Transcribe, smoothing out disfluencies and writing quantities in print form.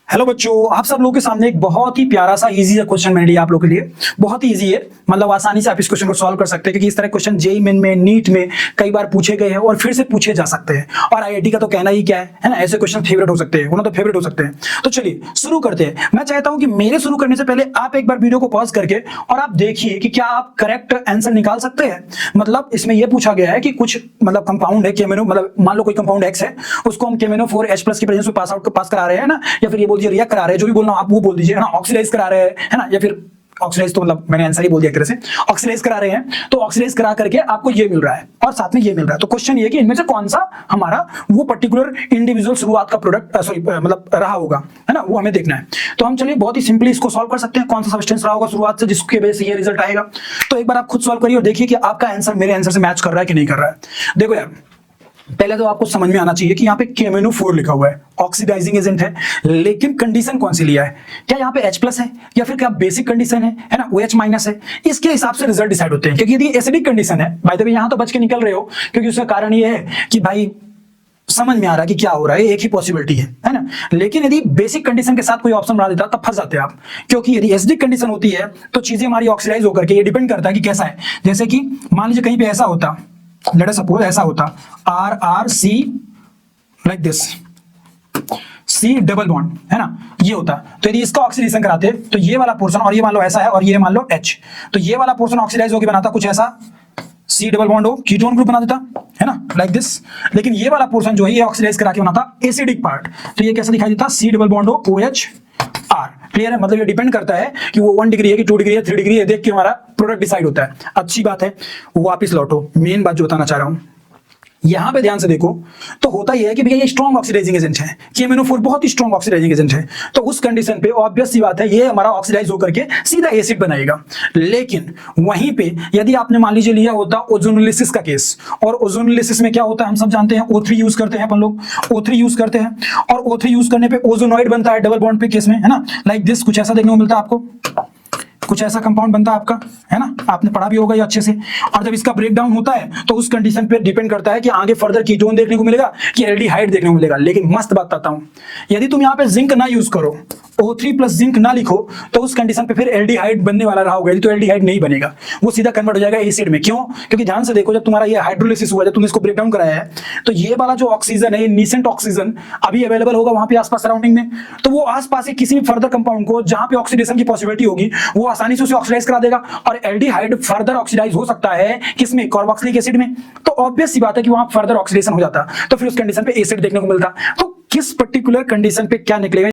Hello बच्चों, आप सब लोगों के सामने एक बहुत ही प्यारा सा इजी सा क्वेश्चन मैंने लिया आप लोगों के लिए। बहुत ही इजी है, मतलब आसानी से आप इस क्वेश्चन को सॉल्व कर सकते हैं क्योंकि इस तरह क्वेश्चन जेईई मेन में, नीट में कई बार पूछे गए हैं और फिर से पूछे जा सकते हैं। और आईआईटी का तो कहना ही क्या है ना, ऐसे क्वेश्चन फेवरेट हो सकते हैं, वो तो फेवरेट हो सकते हैं। तो चलिए शुरू करते हैं। मैं चाहता हूं कि मेरे शुरू करने से पहले आप एक बार वीडियो को पॉज करके और आप देखिए कि क्या आप करेक्ट आंसर निकाल सकते हैं। मतलब इसमें यह पूछा गया है कि कुछ मतलब कंपाउंड है केमेनो, मतलब मान लो कोई कंपाउंड एक्स है, उसको हम KMnO4H+ की प्रेजेंस में पास करा रहे हैं ना, या फिर ये बोल दीजिए रिएक्ट करा रहे हैं, जो भी बोलना आप वो बोल दीजिए है ना, ऑक्सीडाइज करा रहे हैं है ना, या फिर ऑक्सीडाइज तो मतलब मैंने आंसर ही बोल दिया एक तरह से, ऑक्सीडाइज करा रहे हैं। तो ऑक्सीडाइज करा करके आपको ये मिल रहा है और साथ में ये मिल रहा है। तो क्वेश्चन ये कि इनमें से कौन सा हमारा वो पर्टिकुलर इंडिविजुअल शुरुआत का प्रोडक्ट मतलब रहा होगा, है ना, वो हमें देखना है। तो हम चलिए बहुत ही सिंपली इसको सॉल्व कर सकते हैं, कौन सा सब्सटेंस रहा होगा शुरुआत से जिसके वजह से ये रिजल्ट आएगा। तो एक बार आप खुद सॉल्व करिए और देखिए कि आपका आंसर मेरे आंसर से मैच कर रहा है कि नहीं कर रहा है। देखो यार, पहले तो आपको समझ में आना चाहिए कि यहाँ पे KMnO4 लिखा हुआ है, ऑक्सीडाइजिंग एजेंट है, लेकिन कंडीशन कौन सी लिया है? क्या यहाँ पे H+ है या फिर क्या बेसिक कंडीशन है ना, OH- है। इसके हिसाब से रिजल्ट डिसाइड होते हैं। क्योंकि यदि एसिडिक कंडीशन है, भाई देखो यहाँ तो बच के निकल रहे हो, क्योंकि उसका कारण ये है कि भाई समझ में आ रहा है कि क्या हो रहा है, एक ही पॉसिबिलिटी है ना। लेकिन यदि बेसिक कंडीशन के साथ कोई ऑप्शन बना देता तब फंस जाते हैं आप, क्योंकि यदि एसिडिक कंडीशन होती है तो चीजें हमारी ऑक्सीडाइज होकर के, ये डिपेंड करता है कि कैसा है। जैसे कि मान लीजिए कहीं पे ऐसा होता, लेट अस सपोज ऐसा होता RRC like this, C double bond है ना, ये होता। तो यदि इसका ऑक्सीडेशन कराते तो ये वाला पोर्शन, और ये मान लो ऐसा है और ये मान लो H, तो ये वाला पोर्शन ऑक्सीडाइज होकर बनाता कुछ ऐसा, C डबल बॉन्ड हो, कीटोन ग्रुप बना देता है ना, लाइक दिस। लेकिन ये वाला पोर्शन जो है ये ऑक्सीडाइज करा के बनाता एसिडिक पार्ट, तो ये कैसा दिखाई देता, C डबल बॉन्ड हो, OH-R। क्लियर है? मतलब ये डिपेंड करता है कि वो 1 डिग्री है कि 2 डिग्री है, 3 डिग्री है, देख के हमारा प्रोडक्ट डिसाइड होता है। अच्छी बात है, वापिस लौटो, मेन बात जो बताना चाह रहा हूं यहां पे ध्यान से देखो। तो होता यह है कि भैया ये स्ट्रॉन्ग ऑक्सीडाइजिंग एजेंट है, KMnO4 बहुत ही स्ट्रॉन्ग ऑक्सीडाइजिंग एजेंट है। तो उस कंडीशन पे ऑब्वियस सी बात है ये हमारा ऑक्सीडाइज होकर के सीधा एसिड बनाएगा। लेकिन वहीं पे यदि आपने मान लीजिए लिया होता ओजोनोलिसिस का केस, और ओजोनोलिसिस में क्या होता है हम सब जानते हैं, O3 यूज करते हैं अपन लोग, O3 यूज करते हैं, और O3 यूज करने पे ओजोनॉइड बनता है डबल बॉन्ड पे केस में, है ना, लाइक दिस। कुछ ऐसा देखने को मिलता है आपको, कुछ ऐसा कंपाउंड बनता है आपका, है ना, आपने पढ़ा भी होगा ये अच्छे से। और जब इसका ब्रेकडाउन होता है तो उस कंडीशन पे डिपेंड करता है कि आगे फर्दर कीटोन देखने को मिलेगा कि एल्डिहाइड देखने को मिलेगा। लेकिन मस्त बात बताता हूं, यदि तुम यहां पे जिंक ना यूज करो, O3+ जिंक ना लिखो, तो उस कंडीशन पे फिर एल्डिहाइड बनने वाला रहा होगा, तो एल्डिहाइड नहीं बनेगा, वो सीधा कन्वर्ट हो जाएगा एसिड में। क्यों? क्योंकि ध्यान से देखो, जब तुम्हारा ये हाइड्रोलिसिस हुआ, जब तुमने इसको ब्रेकडाउन कराया है, तो ये वाला जो ऑक्सीजन है, ये नीसेंट ऑक्सीजन अभी अवेलेबल होगा वहां पे आसपास सराउंडिंग में, तो वो आसपास के किसी भी फर्दर कंपाउंड को जहां पे ऑक्सीडेशन की पॉसिबिलिटी होगी वो आसानी से उसे ऑक्सीडाइज करा देगा। और एल्डिहाइड फर्दर ऑक्सीडाइज हो सकता है किसमें, कार्बोक्सिलिक एसिड में। तो ऑब्वियस सी बात है कि वहां फर्दर ऑक्सीडेशन हो जाता, तो फिर उस कंडीशन पे एसिड देखने को मिलता। तो किस पर्टिकुलर कंडीशन पे क्या निकलेगा